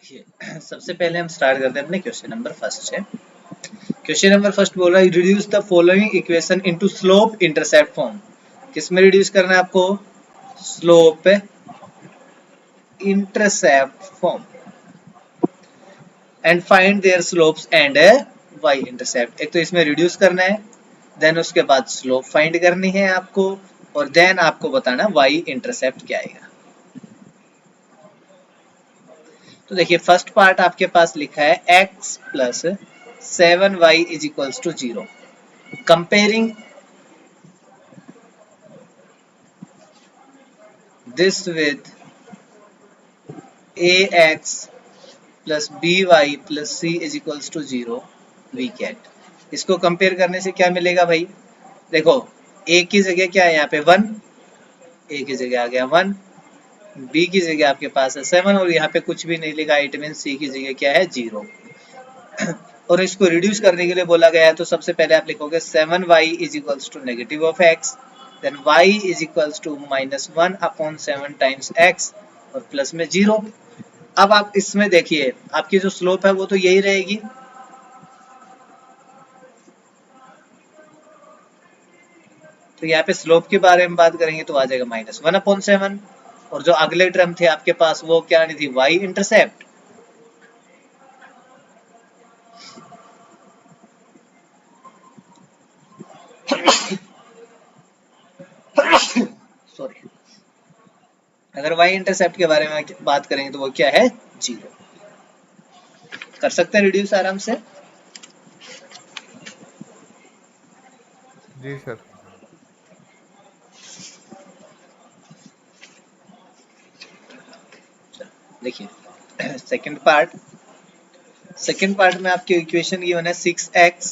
देखिए सबसे पहले हम स्टार्ट करते हैं अपने क्वेश्चन नंबर फर्स्ट से। क्वेश्चन नंबर फर्स्ट बोल रहा है reduce the following equation into slope intercept form. किस में रिड्यूस करना है आपको? Slope intercept form and find their slopes and y intercept. एक तो इसमें रिड्यूस करना है, देन उसके बाद स्लोप फाइंड करनी है आपको, और देन आपको बताना वाई इंटरसेप्ट क्या आएगा। तो देखिए फर्स्ट पार्ट आपके पास लिखा है x plus 7y is equals to 0। Comparing this with ax plus by plus c is equals to 0 we get. इसको कंपेयर करने से क्या मिलेगा भाई? देखो a की जगह क्या है यहाँ पे 1, a की जगह आ गया 1, b की जगह आपके पास है 7 और यहाँ पे कुछ भी नहीं लिखा, इट मीन c की जगह क्या है 0। और इसको रिड्यूस करने के लिए बोला गया है, तो सबसे पहले आप लिखोगे 7y is equals to negative of x, then y is equals to -1 upon 7 times x और प्लस में 0। अब आप इसमें देखिए आपकी जो स्लोप है वो तो यही रहेगी, तो यहाँ पे स्लोप के बारे में बात करेंगे तो आ जाएगा -1 अपॉन 7, और जो अगले टर्म थे आपके पास वो क्या आनी थी? y intercept. सॉरी, अगर y इंटरसेप्ट के बारे में बात करेंगे तो वो क्या है? 0। कर सकते हैं रिड्यूस आराम से। जी सर। देखिए सेकंड पार्ट में आपकी इक्वेशन गिवन है 6x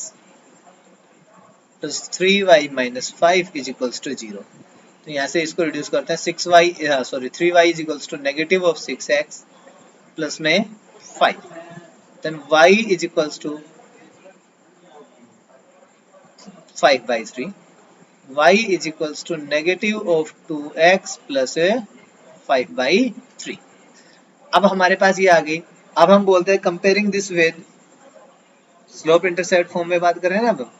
plus 3y minus 5 is equals to 0। तो यहाँ से इसको रिड्यूस करते हैं 3y is equals to negative of 6x plus में 5, then y is equals to 5/3, y is equals to negative of 2x plus 5/3। अब हमारे पास ये आ गई। अब हम बोलते हैं comparing this with slope intercept form में बात कर रहे हैं ना अब।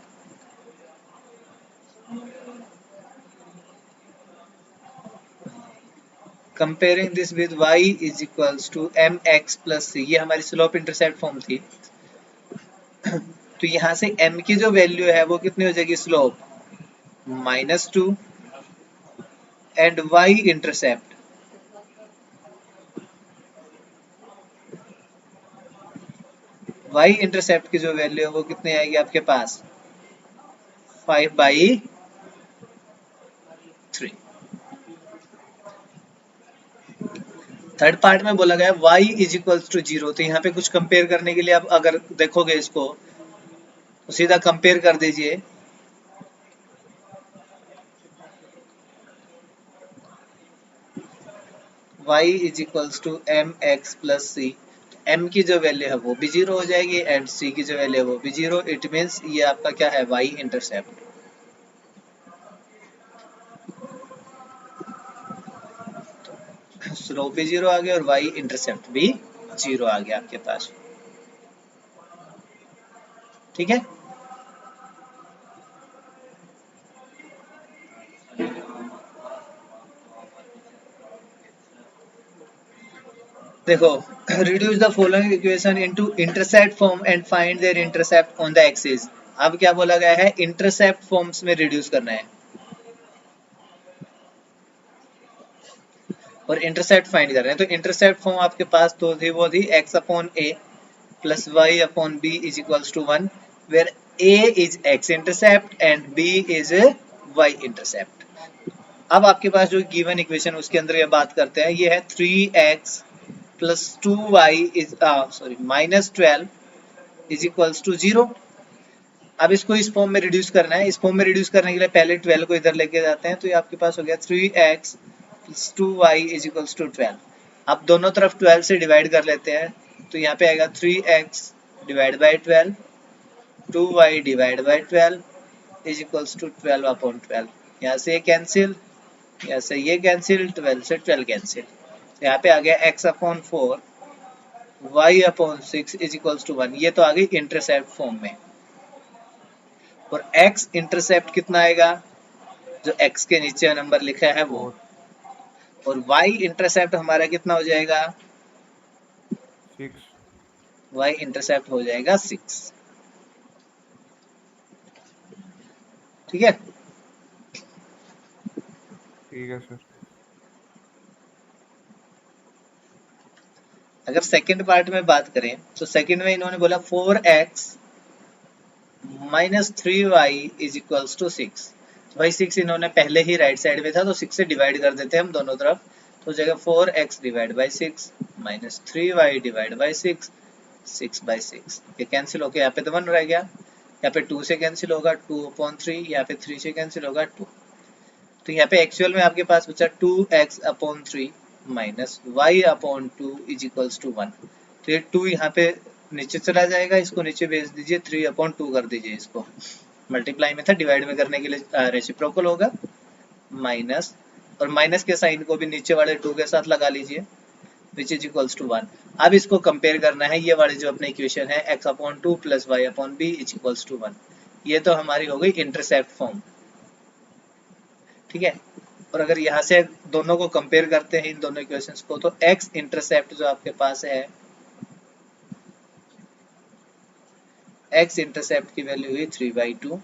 Comparing this with y is equals to mx plus c, ये हमारी स्लोप इंटरसेप्ट फॉर्म थी। तो यहाँ से m की जो वैल्यू है वो कितनी हो जाएगी? स्लोप -2 एंड y इंटरसेप्ट की जो वैल्यू है वो कितनी आएगी आपके पास? 5/3। थर्ड पार्ट में बोला गया y इज इक्वल्स टू 0, तो यहाँ पे कुछ कंपेयर करने के लिए आप अगर देखोगे इसको तो सीधा कंपेयर कर दीजिए। y is equals to mx plus c, m की जो वैल्यू है वो भी 0 हो जाएगी एंड c की जो वैल्यू है वो भी 0। इट मीन्स ये आपका क्या है? y intercept. स्लोप भी 0 आ गया और y इंटरसेप्ट भी 0 आ गया आपके पास। ठीक है, देखो reduce the following equation into intercept form and find their intercept on the axis. अब क्या बोला गया है? इंटरसेप्ट फॉर्म्स में रिड्यूस करना है और इंटरसेप्ट फाइंड कर रहे हैं। तो इंटरसेप्ट फॉर्म आपके पास तो थी वो थी x upon a plus y upon b is equals to 1, where a is x intercept and b is y intercept. अब आपके पास जो गिवन इक्वेशन उसके अंदर ये बात करते हैं, ये है 3x plus 2y is minus 12 is equals to 0। अब इसको इस फॉर्म में रिड्यूस करना है। इस फॉर्म में रिड्यूस करने के लिए पहले 12 को इधर लेके जाते हैं, तो ये आपके पास हो गया 3x plus 2y is equals to 12। अब दोनों तरफ 12 से डिवाइड कर लेते हैं, तो यहाँ पे आएगा 3x divide by 12, 2y divide by 12 is equals to 12 upon 12। यहाँ से ये कैंसिल, यहाँ से ये कैंसिल, 12 से 12 कैंसिल, तो यहाँ पे आ गया x upon 4, y upon 6 is equals to 1। ये तो आ गई इंटरसेप्ट फॉर्म में। और x इंटरसेप्ट कितना आएगा, जो x के नीचे नंबर लिखा है वो। और y इंटरसेप्ट हमारा कितना हो जाएगा, 6। y इंटरसेप्ट हो जाएगा 6। ठीक है। ठीक है सर। अगर सेकंड पार्ट में बात करें तो सेकंड में इन्होंने बोला 4x minus 3y is equals to 6। भाई 6 इन्होंने पहले ही राइट साइड में था तो 6 से डिवाइड कर देते हैं हम दोनों तरफ। तो हो जाएगा 4x divide by 6 minus 3y divide by 6, 6 by 6। ये कैंसिल होके यहाँ पे तो 1 रह गया, यहाँ पे 2 से कैंसिल होगा 2/3, यहाँ पे 3 से कैंसिल होगा 2। तो यहाँ पे एक्चुअल में आपके पास बचा 2x/3 minus y/2 is equals to 1। तो ये 2 यहाँ पे नीचे चला जाएगा, इसको नीचे भेज दीजिए, 3/2 कर दीजिए। इसको मल्टीप्लाई में था, डिवाइड में करने के लिए रेसिप्रोकल होगा माइनस, और माइनस के साइन को भी नीचे वाले 2 के साथ लगा लीजिए, विच इज इक्वल्स टू 1। अब इसको कंपेयर करना है, ये वाली जो अपनी इक्वेशन है x/2 plus y/b is equals to 1। ये तो हमारी हो गई इंटरसेप्ट फॉर्म। ठीक है। और अगर यहाँ से दोनों को कंपेयर करते हैं इन दोनों इक्वेशंस को, तो x इंटरसेप्ट जो आपके पास है, x इंटरसेप्ट की वैल्यू हुई 3/2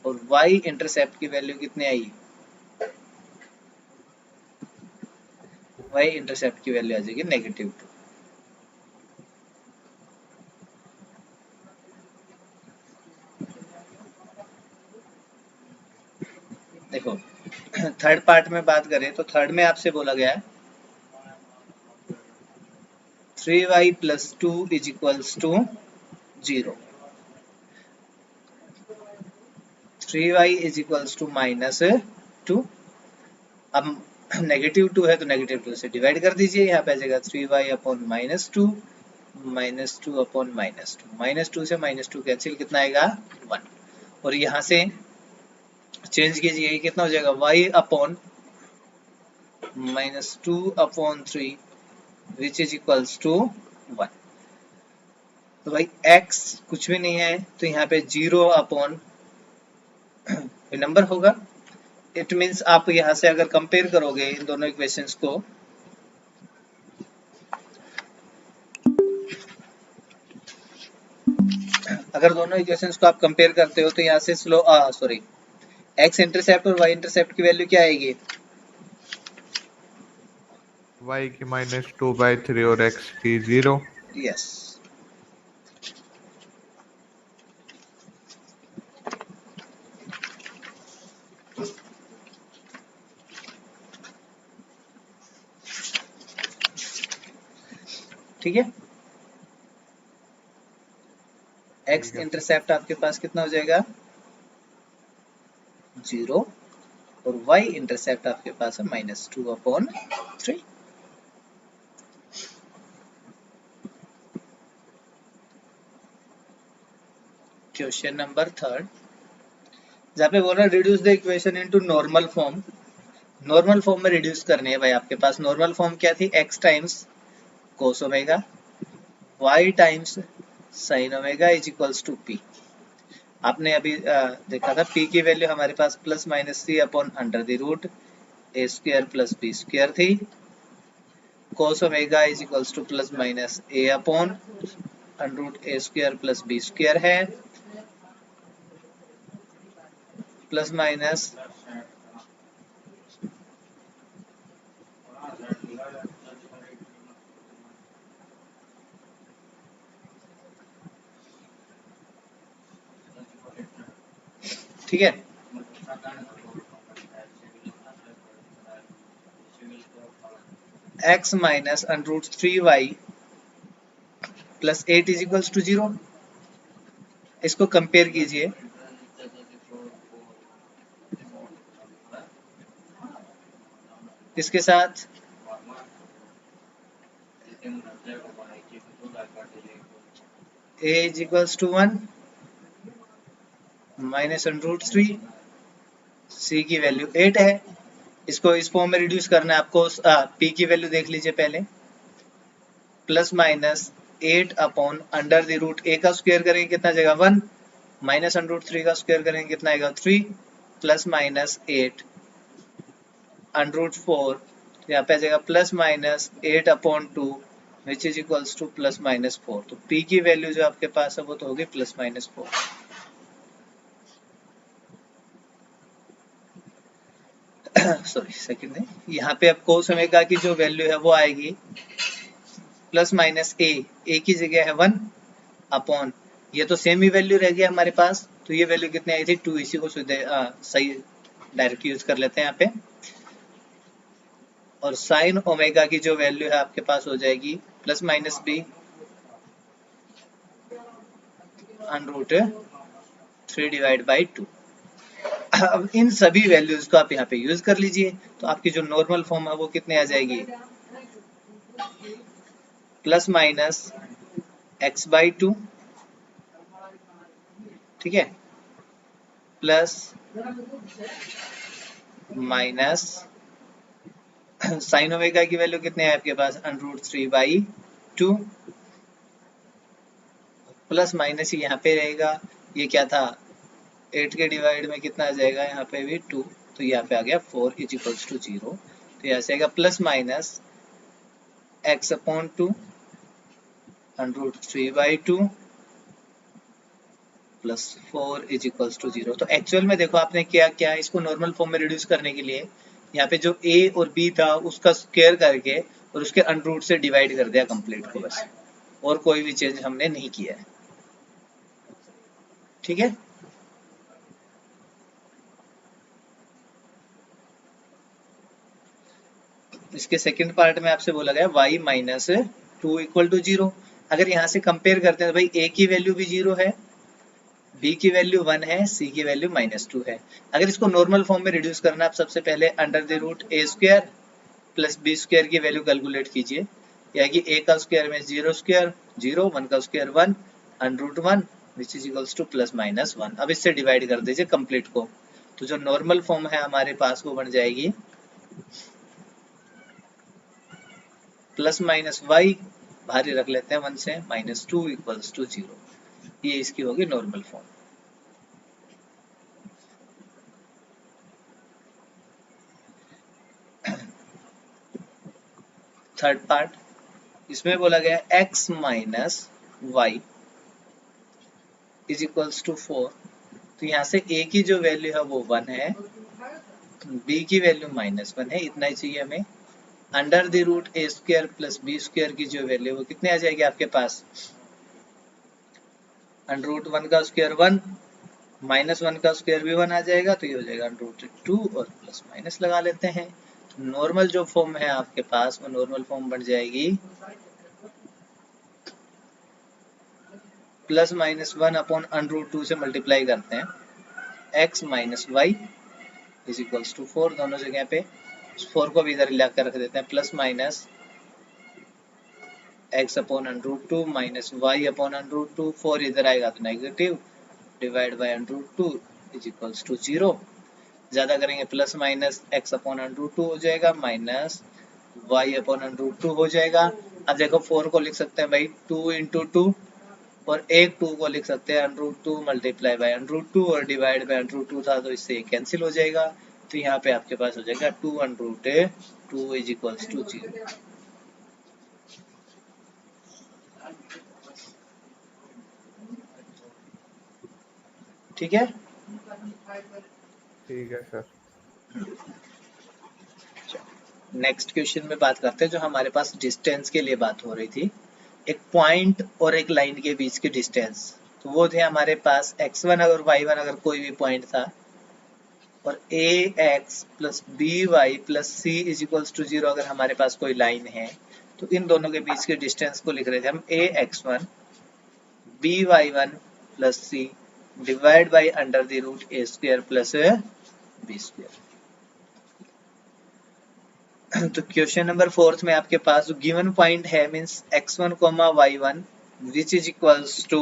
और y इंटरसेप्ट की वैल्यू कितनी आई, y इंटरसेप्ट की वैल्यू आ जाएगी -2। देखो थर्ड पार्ट में बात करें तो थर्ड में आपसे बोला गया है 3y plus 2 is equals to 0, 3y is equals to -2। अब -2 है तो -2 से डिवाइड कर दीजिए, यहाँ पे आ जाएगा 3y/-2 -2/-2 से -2 कैंसिल, कितना आएगा 1। और यहाँ से चेंज कीजिए, कितना हो जाएगा y/-2/3 which is equals to 1। तो भाई x कुछ भी नहीं है तो यहाँ पे 0 नंबर होगा। इट मीन्स आप यहाँ से अगर कंपेयर करोगे इन दोनों इक्वेशंस को, अगर दोनों इक्वेशंस को आप कंपेयर करते हो तो यहाँ से x इंटरसेप्ट और y इंटरसेप्ट की वैल्यू क्या आएगी, y की -2/3 और x की 0। यस। ठीक है। x इंटरसेप्ट आपके पास कितना हो जाएगा 0 और y इंटरसेप्ट आपके पास है -2/3। क्वेश्चन नंबर थर्ड, जहाँ पे बोल रहा है reduce the equation into normal form. Normal form में रिड्यूस करनी है भाई। आपके पास नॉर्मल फॉर्म क्या थी, x times cos omega, y times sin omega is equals to p। आपने अभी देखा था p की वैल्यू हमारे पास +-c/√√a² + b² थी। cos omega is equals to +-a/√a² + b² है, प्लस माइनस ठीक है। x minus √3y plus 8 is equals to 0। इसको कंपेयर कीजिए, इसके साथ a is equals to 1 minus √3, c की वैल्यू 8 है। इसको इस फॉर्म में रिड्यूस करना है आपको। p की वैल्यू देख लीजिए पहले, plus minus 8 upon under the root A का स्क्वायर करेंगे कितना जाएगा 1, माइनस अंडर रूट 3 का स्क्वायर करेंगे कितना आएगा 3, प्लस माइनस 8 अंडर रूट 4, यहाँ पे आ जाएगा plus minus 8 upon 2 which is equals to plus minus 4। तो p की वैल्यू जो आपके पास है वो तो होगी प्लस माइनस 4। सॉरी सेकंड है, यहाँ पे अब कोस ओमेगा की जो वैल्यू है वो आएगी प्लस माइनस ए की जगह है 1 अपॉन, ये तो सेम ही वैल्यू रह गया हमारे पास, तो ये वैल्यू कितनी आई थी 2, इसी को सही डायरेक्ट यूज कर लेते हैं यहाँ पे। और साइन ओमेगा की जो वैल्यू है आपके पास हो जाएगी plus minus b under root 3 divide by 2। अब इन सभी वैल्यूज को आप यहाँ पे यूज कर लीजिए, तो आपकी जो नॉर्मल फॉर्म है वो कितने आ जाएगी प्लस माइनस एक्स बाई 2, ठीक है, प्लस माइनस साइन ओमेगा की वैल्यू कितने है आपके पास under root 3 by 2, plus minus ही यहाँ पे रहेगा, ये क्या था 8 के डिवाइड में कितना आ जाएगा यहाँ पे भी 2, तो यहाँ पे आ गया 4 इज इक्वल्स टू 0। तो यहाँ से आएगा plus minus x upon 2 under root 3 by 2 plus 4 is equals to 0। तो एक्चुअल में देखो आपने क्या क्या इसको नॉर्मल फॉर्म में रिड्यूस करने के लिए यहाँ पे जो a और b था उसका स्क्वायर करके और उसके अंडर रूट से डिवाइड कर दिया कंप्लीट को, बस और कोई भी चेंज हमने नहीं किया है, ठीक है। इसके सेकंड पार्ट में आपसे बोला गया y माइनस 2 इक्वल टू 0। अगर यहाँ से कंपेयर करते हैं तो भाई a की वैल्यू भी 0 है, b की वैल्यू 1 है, c की वैल्यू माइनस 2 है। अगर इसको नॉर्मल फॉर्म में रिड्यूस करना आप सबसे पहले under the root a square plus b square की वैल्यू कैलकुलेट कीजिए, या कि a का स्क्वायर में 0 स्क्वायर 0, 1 का square 1 under root 1 which is equals to plus minus 1। अब इससे डिवाइड कर दीजिए कंप्लीट को, तो जो नॉर्मल फॉर्म है हमारे पास वो बन जाएगी प्लस माइनस वाई भारी रख लेते हैं 1 से माइनस 2 इक्वल्स टू 0। ये इसकी होगी नॉर्मल फॉर्म। थर्ड पार्ट, इसमें बोला गया x minus y is equals to 4। तो यहाँ से a की जो वैल्यू है वो 1 है, b की वैल्यू माइनस 1 है, इतना ही चाहिए हमें। Under the root a square plus b square की जो वैल्यू वो कितने आ जाएगी आपके पास अंडर रूट 1 का स्क्वायर 1 माइनस 1 का स्क्वायर भी 1 आ जाएगा, तो ये हो जाएगा अंडर रूट 2 और प्लस माइनस लगा लेते हैं। नॉर्मल जो फॉर्म है आपके पास वो नॉर्मल फॉर्म बन जाएगी plus minus 1 upon under root 2 से मल्टीप्लाई करते हैं x minus y is equals to 4, दोनों जगह पे 4 को भी इधर लाकर रख देते हैं, plus minus x upon under root 2 minus y upon under root 2, 4 इधर आएगा तो negative divide by under root 2 is equals to 0। ज्यादा करेंगे plus minus x upon under root 2 हो जाएगा minus y upon under root 2 हो जाएगा। अब देखो 4 को लिख सकते हैं भाई 2 इंटू 2, और एक 2 को लिख सकते हैं under root 2 multiply by under root 2, और डिवाइड बाय अंडर रूट 2 था तो इससे ये कैंसिल हो जाएगा। तो यहाँ पे आपके पास हो जाएगा 2 under root 2 is equals to 0। ठीक है, ठीक है सर। नेक्स्ट क्वेश्चन में बात करते हैं, जो हमारे पास डिस्टेंस के लिए बात हो रही थी, एक पॉइंट और एक लाइन के बीच की डिस्टेंस। तो वो थे हमारे पास x1 और y1 अगर कोई भी पॉइंट था, और ax plus by plus c is equals to 0 अगर हमारे पास कोई लाइन है, तो इन दोनों के बीच के डिस्टेंस को लिख रहे थे हम ax1 by1 plus c divide by under the root a square plus b square. तो क्वेश्चन नंबर 4 में आपके पास गिवन पॉइंट है means x1 y1 which is equals to,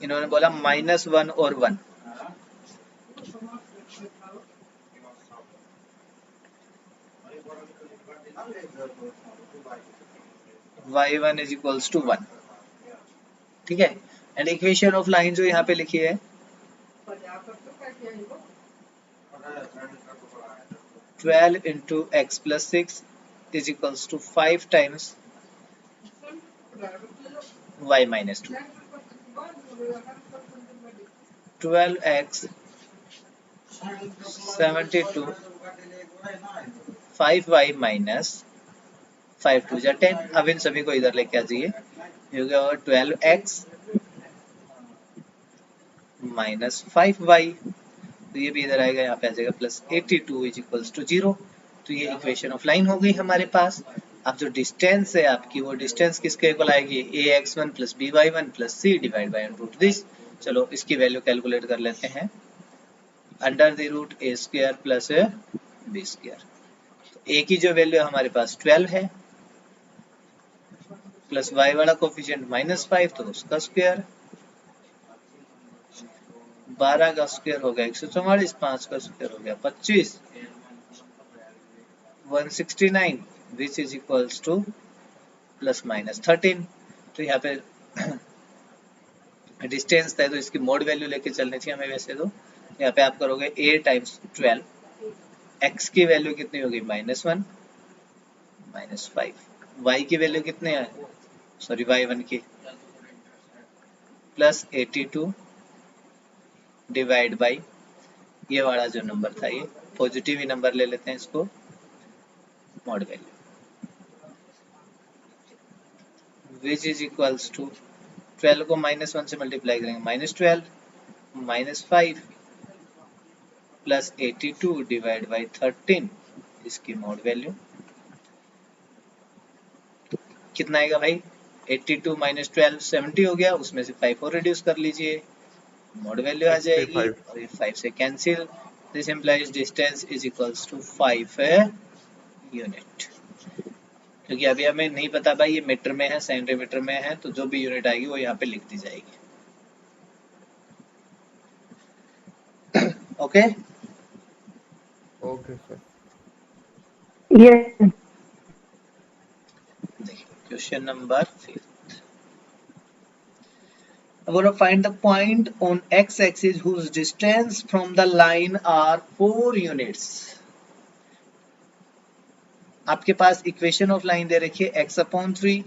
इन्होंने बोला -1 और 1। y1 इज इक्वल्स टू 1, ठीक है। एंड इक्वेशन ऑफ लाइन जो यहाँ पे लिखी है 12 into x plus 6 is equals to 5 times y minus 2. 12x 72 5y minus 5 2 जा 10। अब इन सभी को इधर लेके आ जाइए, ये हो गया 12x माइनस 5y, तो ये भी इधर आएगा, यहाँ पे आ जाएगा प्लस 82 इज इक्वल्स टू 0। तो ये इक्वेशन ऑफ लाइन हो गई हमारे पास। अब जो डिस्टेंस है आपकी, वो डिस्टेंस किसके इक्वल आएगी, ax1 plus by1 plus c divide by root this. चलो इसकी वैल्यू कैलकुलेट कर लेते हैं, under the root a square plus b square. तो a की जो वैल्यू हमारे पास 12 है, प्लस y वाला कोफिशिएंट -5 तो उसका स्क्वायर, 12 का स्क्वायर हो गया 144, 5 का स्क्वायर हो गया 25, 169 विच is equals to plus minus 13। तो यहाँ पे डिस्टेंस था तो इसकी मोड वैल्यू लेके चलनी चाहिए हमें वैसे तो। यहाँ पे आप करोगे a टाइम्स 12, x की वैल्यू कितनी होगी -1 -5, y की वैल्यू कितनी है, सॉरी y1 की प्लस 82 डिवाइड बाई ये वाला जो नंबर था, ये पॉजिटिव ही नंबर ले लेते हैं इसको, mod value which is equals to 12 को -1 से मल्टीप्लाई करेंगे -12 -5 प्लस 82 डिवाइड बाई 13, इसकी मॉड वैल्यू कितना आएगा भाई, 82 माइनस 12 70 हो गया, उसमें से 5 और रिड्यूस कर लीजिए, मोड वैल्यू आ जाएगी और ये 5 से cancel. This implies distance is equals to 5 unit. क्योंकि अभी हमें नहीं पता भाई ये मीटर में है सेंटीमीटर में है, तो जो भी यूनिट आएगी वो यहाँ पे लिख दी जाएगी। Okay okay sir. Yes. देखिए question number 5, I'm going to find the point on x-axis whose distance from the line are 4 units. आपके पास इक्वेशन ऑफ लाइन दे रखी है x/3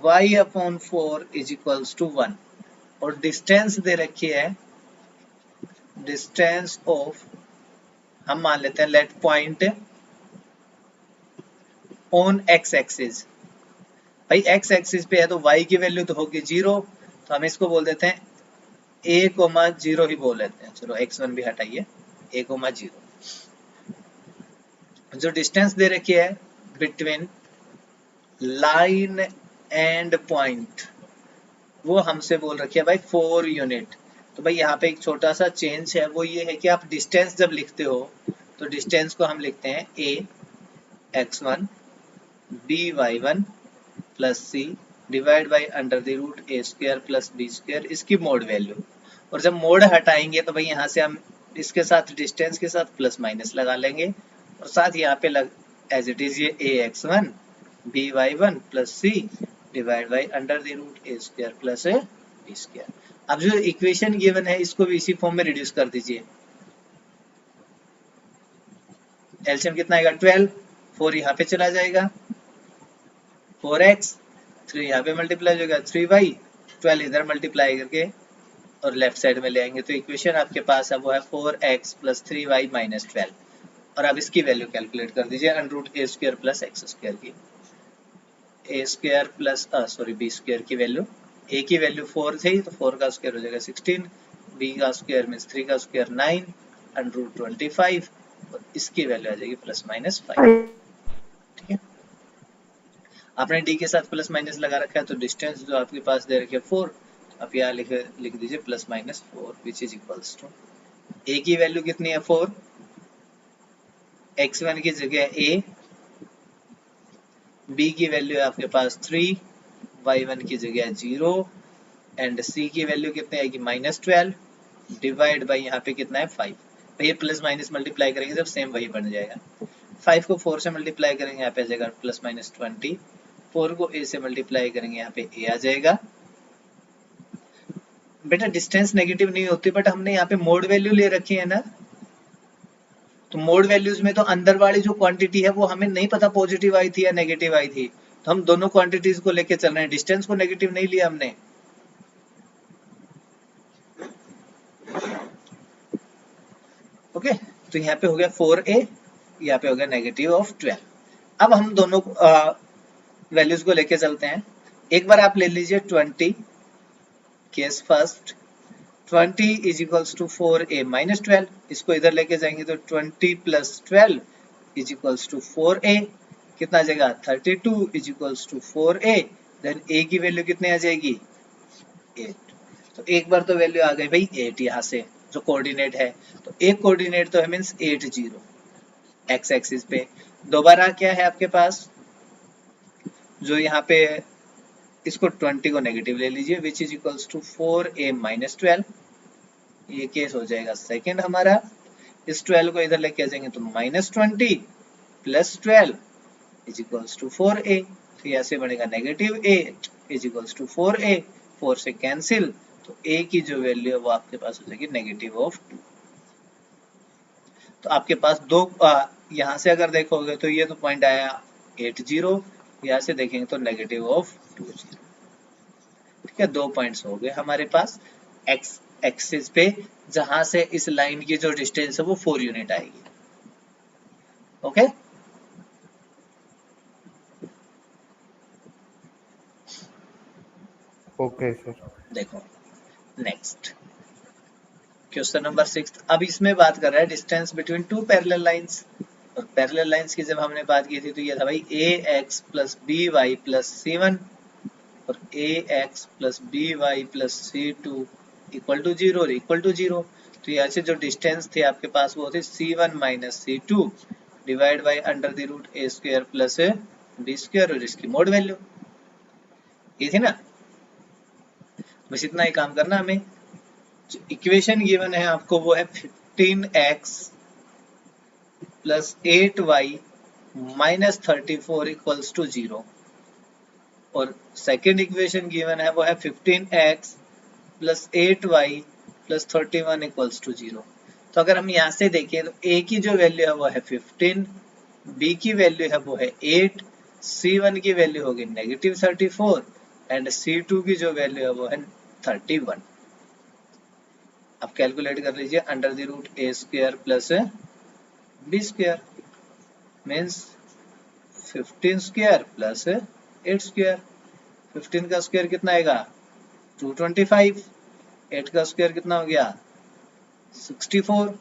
y/4 is equals to 1 और डिस्टेंस दे रखी है, डिस्टेंस ऑफ हम मान लेते हैं let point on x axis. भाई x एक्सिस पे है तो y की वैल्यू तो होगी 0, तो हम इसको बोल देते हैं a,0 ही बोल लेते हैं। चलो x1 भी हटाइए, a,0। जो डिस्टेंस दे रखी है बिटवीन लाइन एंड पॉइंट, वो हमसे बोल रखी है भाई 4 यूनिट। तो भाई यहाँ पे एक छोटा सा चेंज है, वो ये है कि आप डिस्टेंस जब लिखते हो तो डिस्टेंस को हम लिखते हैं a x1 b y1 plus c divide by under the root a square plus b square, इसकी मोड वैल्यू। और जब मोड हटाएंगे तो भाई यहाँ से हम इसके साथ डिस्टेंस के साथ प्लस माइनस लगा लेंगे और साथ यहाँ पे एज इट इज ये a x1 b y1 plus c divide by under the root a square plus b square. अब जो इक्वेशन गिवन है इसको भी इसी फॉर्म में रिड्यूस कर दीजिए। एलसीएम कितना आएगा 12, 4 यहाँ पे चला जाएगा, 4x 3 यहाँ पे मल्टीप्लाई हो जाएगा 3y, 12 इधर मल्टीप्लाई करके और लेफ्ट साइड में ले आएंगे, तो इक्वेशन आपके पास है वो है 4x प्लस 3y माइनस 12। और अब इसकी वैल्यू कैलकुलेट कर दीजिए under root a square plus x square की, a square plus sorry b square की वैल्यू, a की वैल्यू 4 थी तो 4 का स्क्वायर हो जाएगा 16, b का स्क्वायर मींस 3 का स्क्वायर 9 अंडर रूट 25 और इसकी वैल्यू आ जाएगी प्लस माइनस 5। ठीक है, आपने d के साथ प्लस माइनस लगा रखा है तो डिस्टेंस जो आपके पास दे रखी है 4, आप यहाँ लिख दीजिए plus minus 4 which is equals to a की वैल्यू कितनी है 4, x1 की जगह a, b की वैल्यू है आपके पास 3, y1 की जगह 0 एंड c की वैल्यू कितनी आएगी -12 डिवाइड बाई यहाँ पे कितना है 5। तो ये प्लस माइनस मल्टीप्लाई करेंगे जब सेम वही बन जाएगा। 5 को 4 से मल्टीप्लाई करेंगे यहाँ पे आ जाएगा प्लस माइनस 20, 4 को a से मल्टीप्लाई करेंगे, यहाँ पे a आ जाएगा। बेटा डिस्टेंस नेगेटिव नहीं होती, बट हमने यहाँ पे मोड वैल्यू ले रखी है ना, तो मोड वैल्यूज में तो अंदर वाली जो क्वांटिटी है वो हमें नहीं पता पॉजिटिव आई थी या नेगेटिव आई थी, तो हम दोनों क्वांटिटीज को लेके चल रहे हैं, डिस्टेंस को नेगेटिव नहीं लिया हमने। ओके, तो यहाँ पे हो गया 4a, यहाँ पे हो गया नेगेटिव ऑफ 12। अब हम दोनों वैल्यूज को लेके चलते हैं। एक बार आप ले लीजिए 20, case first 20 is equals to 4a minus 12, इसको इधर लेके जाएंगे तो 20 plus 12 is equals to 4a, कितना आ जाएगा 32 is equals to 4a, then a की वैल्यू कितनी आ जाएगी 8। तो एक बार तो वैल्यू आ गई भाई 8 यहाँ से जो कोऑर्डिनेट है, तो एक कोऑर्डिनेट तो है मींस 8 0 एक्स एक्सिस पे। दोबारा क्या है आपके पास, जो यहाँ पे इसको 20 को नेगेटिव ले लीजिए, which is equals to 4a minus 12, ये केस हो जाएगा सेकंड हमारा। इस 12 को इधर लेके आ जाएंगे तो minus 20 plus 12 is equals to 4a, तो यहाँ से बनेगा negative 8 is equals to 4a, 4 से कैंसिल, तो a की जो वैल्यू है वो आपके पास हो जाएगी नेगेटिव ऑफ 2। तो आपके पास दो यहाँ से अगर देखोगे तो ये तो पॉइंट आया 8 0, यहाँ से देखेंगे तो नेगेटिव ऑफ 2 0। ठीक है, 2 पॉइंट्स हो गए हमारे पास एक्स एक्सिस पे, जहां से इस लाइन की जो डिस्टेंस है वो 4 यूनिट आएगी। Okay, okay sir. देखो नेक्स्ट क्वेश्चन नंबर 6। अब इसमें बात कर रहा है distance between two parallel lines, और पैरेलल लाइंस की जब हमने बात की थी तो ये था भाई ax plus by plus c1 और ax plus by plus c2 equal to 0 और इक्वल टू 0। तो यहाँ से जो डिस्टेंस थी आपके पास वो थी c1 minus c2 divide by under the root a square plus b square, और इसकी मोड वैल्यू ये थी ना। बस इतना ही काम करना हमें। जो इक्वेशन गिवन है आपको वो है 15x plus 8y minus 34 equals to 0, और सेकेंड इक्वेशन गिवन है वो है 15x plus 8y plus 31 equals to 0। तो अगर हम यहाँ से देखें तो a की जो वैल्यू है वो है 15, b की वैल्यू है वो है 8, c1 की वैल्यू होगी नेगेटिव 34 एंड c2 की जो वैल्यू है वो है 31। अब कैलकुलेट कर लीजिए, under the root a square plus b square means 15 square plus 8 square. 15 का स्क्वायर कितना आएगा 225, 8 का स्क्वायर कितना हो गया 64,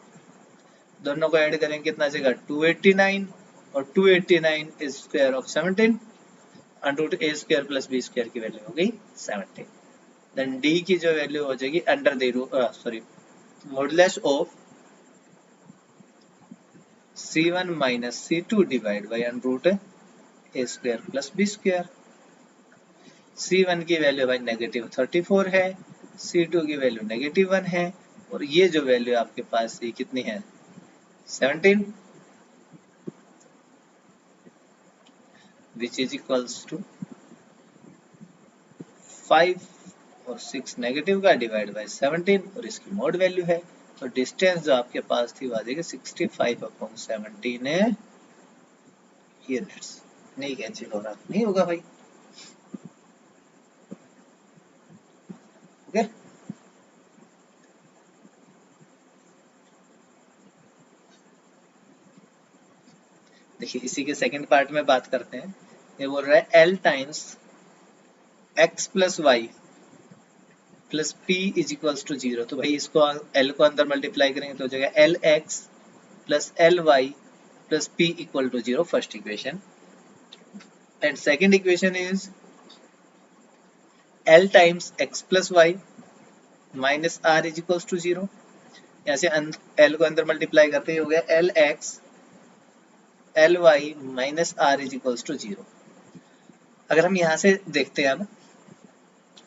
दोनों को ऐड करेंगे कितना आ जाएगा 289, और 289 is square of 17, under root a square plus b square की वैल्यू हो गई 17। देन d की जो वैल्यू हो जाएगी under the root modulus of c1 minus c2 divide by under root a square plus b square. c1 की value भाई negative 34 है, c2 की वैल्यू नेगेटिव 1 है, और ये जो वैल्यू आपके पास ये कितनी है 17, which is equals to 5 और 6 नेगेटिव का डिवाइड बाय 17, और इसकी मोड वैल्यू है। तो डिस्टेंस जो आपके पास थी वो आ जाएगी 65/17 यूनिट्स। नहीं कैंसिल हो रहा, नहीं होगा भाई। ओके, देखिए इसी के सेकंड पार्ट में बात करते हैं। ये बोल रहा है L times x plus y plus p is equals to 0। तो भाई इसको L को अंदर मल्टीप्लाई करेंगे तो हो जाएगा LX plus LY plus p equal to 0, first equation. And second equation is L times x plus y minus r is equals to 0। यहाँ से L को अंदर मल्टीप्लाई करते ही हो गया LX Ly minus r is equals to 0। अगर हम यहाँ से देखते हैं अब,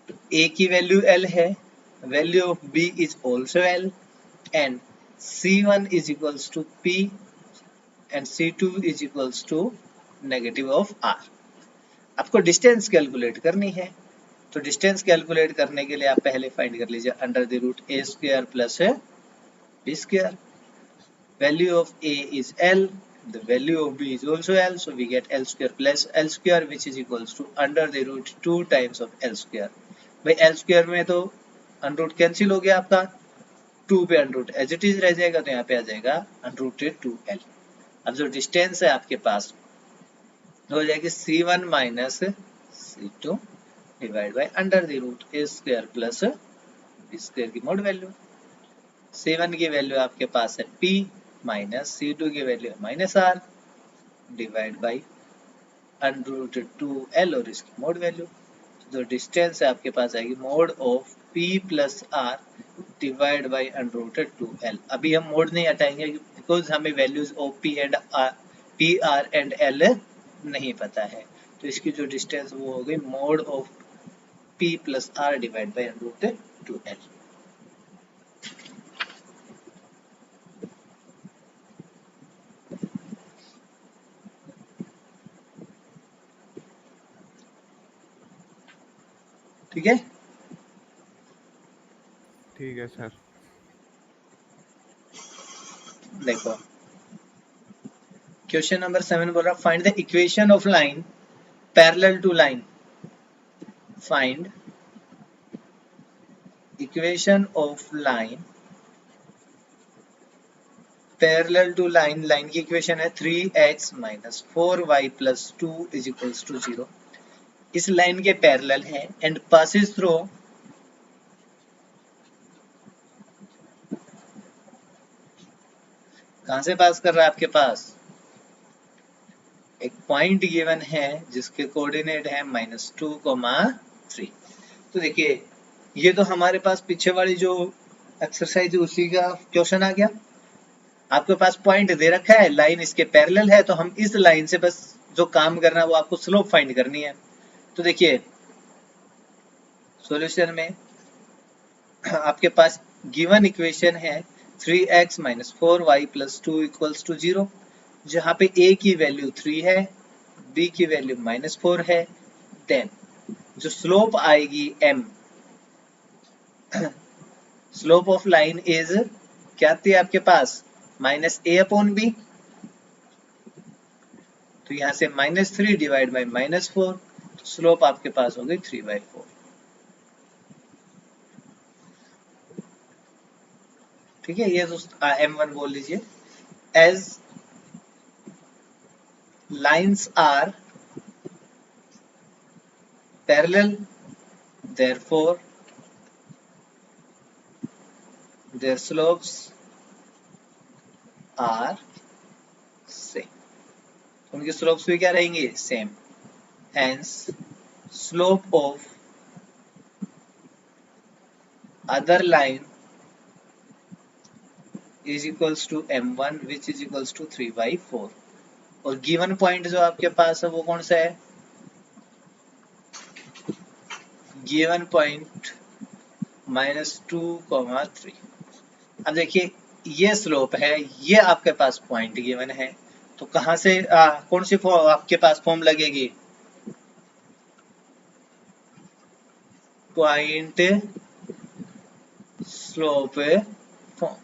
तो a की वैल्यू L है, value of b is also L, and c1 is equals to p and c2 is equals to negative of r। आपको डिस्टेंस कैलकुलेट करनी है। तो डिस्टेंस कैलकुलेट करने के लिए आप पहले फाइंड कर लीजिए under the root a square plus b square. Value of a is L, the value of b is also L, so we get L square plus L square which is equals to under the root 2 times of L square। भाई L square में तो under root cancel हो गया आपका, 2 पे under root as it is रह जाएगा, तो यहाँ पे आ जाएगा अनरूटेड 2L। अब जो डिस्टेंस है आपके पास हो जाएगी C1 minus C2 divide by under the root a square plus b square की मोड वैल्यू। C1 की वैल्यू आपके पास है P माइनस C2 की वैल्यू है minus R divide by unrooted 2L और इसकी मोड वैल्यू। जो डिस्टेंस है आपके पास आएगी mode of P plus R divide by unrooted 2L। अभी हम मोड नहीं हटाएंगे बिकॉज हमें values of P R and L नहीं पता है, तो इसकी जो डिस्टेंस वो हो गई mode of P plus R divide by unrooted 2L। ठीक है, ठीक है सर। देखो क्वेश्चन नंबर 7 बोल रहा find the equation of line parallel to line. Find equation of line parallel to line. Line की इक्वेशन है 3x minus 4y plus 2 is equals to 0। इस लाइन के पैरेलल है एंड पासिस थ्रू कहां से पास कर रहा है आपके पास, एक पॉइंट गिवन है जिसके कोऑर्डिनेट है -2,3। तो देखिए ये तो हमारे पास पीछे वाली जो एक्सरसाइज है उसी का क्वेश्चन आ गया। आपके पास पॉइंट दे रखा है, लाइन इसके पैरेलल है, तो हम इस लाइन से बस जो काम करना है वो आपको स्लोप फाइंड करनी है। तो देखिए सॉल्यूशन में आपके पास गिवन इक्वेशन है 3x minus 4y plus 2 equals to 0, जहां पे a की वैल्यू 3 है, b की वैल्यू -4 है। देन जो स्लोप आएगी m, slope of line is क्या थी आपके पास -a/b, तो यहां से -3 डिवाइड बाई -4, तो स्लोप आपके पास हो गई 3/4। ठीक है, ये m1 बोल लीजिए। As lines are parallel therefore their slopes are same। उनकी स्लोप्स भी क्या रहेंगी, same. Hence slope of other line is equals to m1 which is equals to 3/4। और गिवन पॉइंट जो आपके पास है वो कौन सा है, गिवन पॉइंट -2,3। अब देखिए ये स्लोप है, ये आपके पास पॉइंट गिवन है, तो कहां से कौन सी आपके पास फॉर्म लगेगी, point slope form.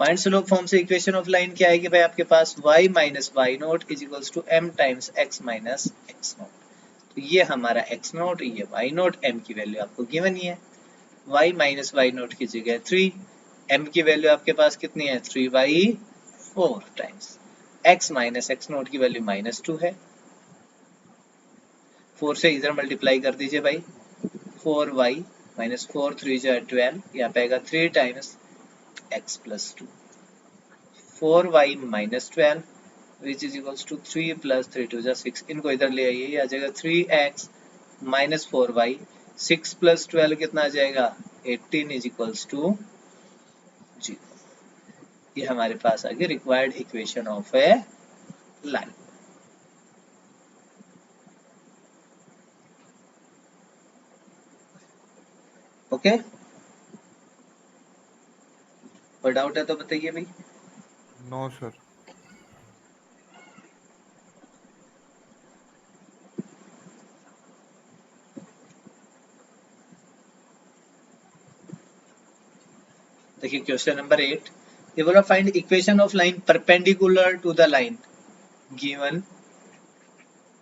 Point slope form से इक्वेशन ऑफ लाइन क्या आएगी भाई आपके पास, y minus y naught is equals to m times x minus x naught. तो ये हमारा x नोट, ये y नोट, m की वैल्यू आपको गिवन ही है। y माइनस वाई नोट की जगह 3, m की वैल्यू आपके पास कितनी है 3/4 times x minus x note की वैल्यू -2 है। 4 से इधर मल्टीप्लाई कर दीजिए भाई, 4y माइनस 4 3 जो है 12, यहाँ पे आएगा 3 times x plus 2, 4y minus 12 which is equals to 3 plus 3 2 जा 6। इनको इधर ले आइए, ये आ जाएगा 3x माइनस 4y, 6 प्लस 12 कितना आ जाएगा 18 इज इक्वल्स टू 0। ये हमारे पास आ गई required equation of a line. Okay, कोई डाउट है तो बताइए भाई। No sir. देखिए क्वेश्चन नंबर 8, ये बोला find equation of line perpendicular to the line, given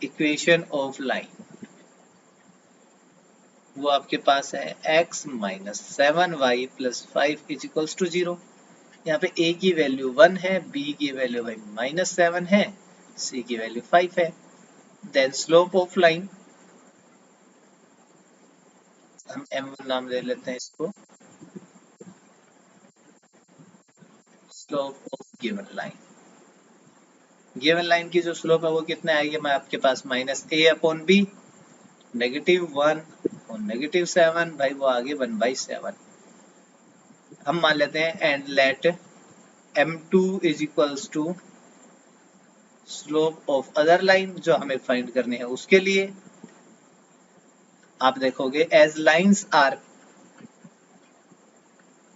equation of line वो आपके पास है x minus 7y plus 5 is equals to 0। यहाँ पे a की वैल्यू 1 है, b की वैल्यू भाई माइनस 7 है, c की वैल्यू 5 है। देन स्लोप ऑफ लाइन, हम m1 नाम दे लेते हैं इसको, slope of given line, given line की जो स्लोप है वो कितना आएगी, मैं आपके पास minus a upon b, negative 1 और नेगेटिव 7, भाई वो आगे 1/7 हम मान लेते हैं। And let m2 is equals to slope of other line, जो हमें फाइंड करनी है उसके लिए आप देखोगे as lines are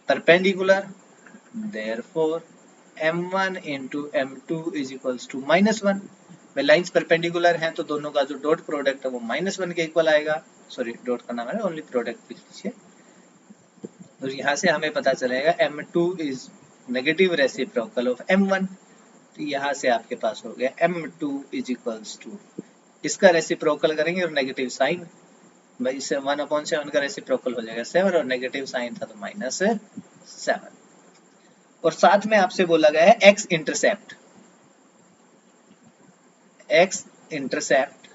perpendicular, therefore m1 into m2 is equals to -1। वे लाइंस परपेंडिकुलर हैं तो दोनों का जो डॉट प्रोडक्ट है वो -1 के इक्वल आएगा। सॉरी, डॉट का नाम है ओनली प्रोडक्ट लिख लीजिए। तो यहाँ से हमें पता चलेगा m2 is negative reciprocal of m1। तो यहाँ से आपके पास हो गया m2 इज इक्वल्स टू, इसका रेसिप्रोकल करेंगे और नेगेटिव साइन, भाई इससे 1/7 का रेसिप्रोकल हो जाएगा 7 और नेगेटिव साइन था तो -7। और साथ में आपसे बोला गया है x intercept, x intercept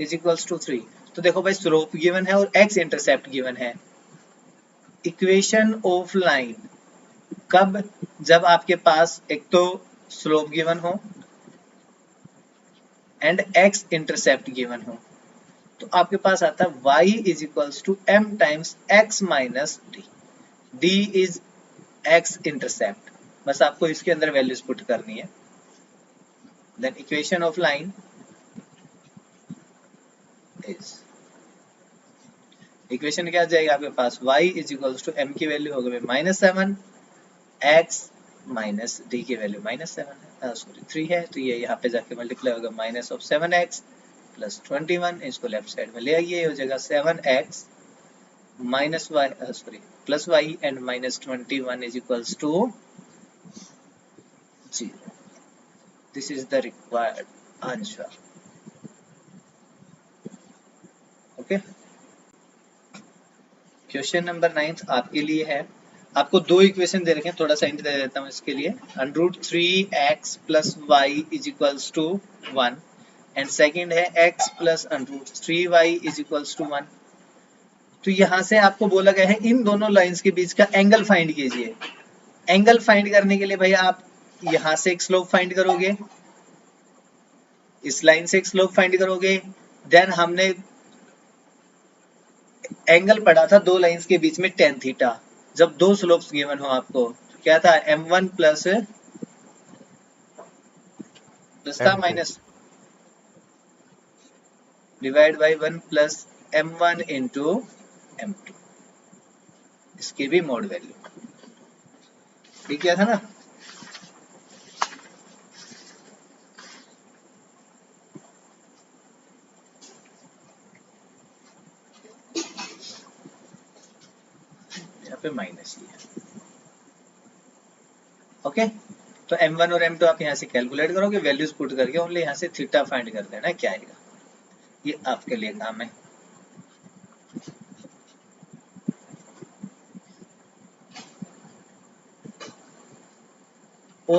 is equals to 3। तो देखो भाई स्लोप गिवन है और x इंटरसेप्ट गिवन है। इक्वेशन ऑफ लाइन कब, जब आपके पास एक तो स्लोप गिवन हो एंड x इंटरसेप्ट गिवन हो, तो आपके पास आता है y is equals to m times x minus d, d is x intercept, बस आपको इसके अंदर वैल्यूज पुट करनी है। Then equation of line is, equation क्या जाएगा आपके पास, y is equals to m की वैल्यू होगी -7, x माइनस d की वैल्यू -7 है, सॉरी 3 है, तो ये यहाँ पे जाके मल्टीप्लाई होगा -7x प्लस 21, इसको लेफ्ट साइड में ले आइए, हो जाएगा 7x minus y, sorry plus y and -21 is equals to 0। This is the required answer. Okay, question number 9 आपके लिए है। आपको दो इक्वेशन दे रखे हैं, थोड़ा सा हिंट दे देता हूँ इसके लिए। √3x plus y is equals to 1 and second है x plus √3y is equals to 1। तो यहाँ से आपको बोला गया है इन दोनों लाइंस के बीच का एंगल फाइंड कीजिए। एंगल फाइंड करने के लिए भाई आप यहाँ से एक स्लोप फाइंड करोगे, इस लाइन से एक स्लोप फाइंड करोगे, देन हमने एंगल पढ़ा था दो लाइंस के बीच में tan थीटा, जब दो स्लोप्स गिवन हो आपको, तो क्या था m1 प्लस था minus divide by 1 plus m1 into m2, इसकी भी मोड वैल्यू, ठीक किया था ना। यहाँ पे माइनस लिया। ओके, तो m1 और m2 आप यहाँ से कैलकुलेट करोगे, वैल्यूज पुट करके ओनली यहाँ से थीटा फाइंड कर देना क्या आएगा, ये आपके लिए काम है।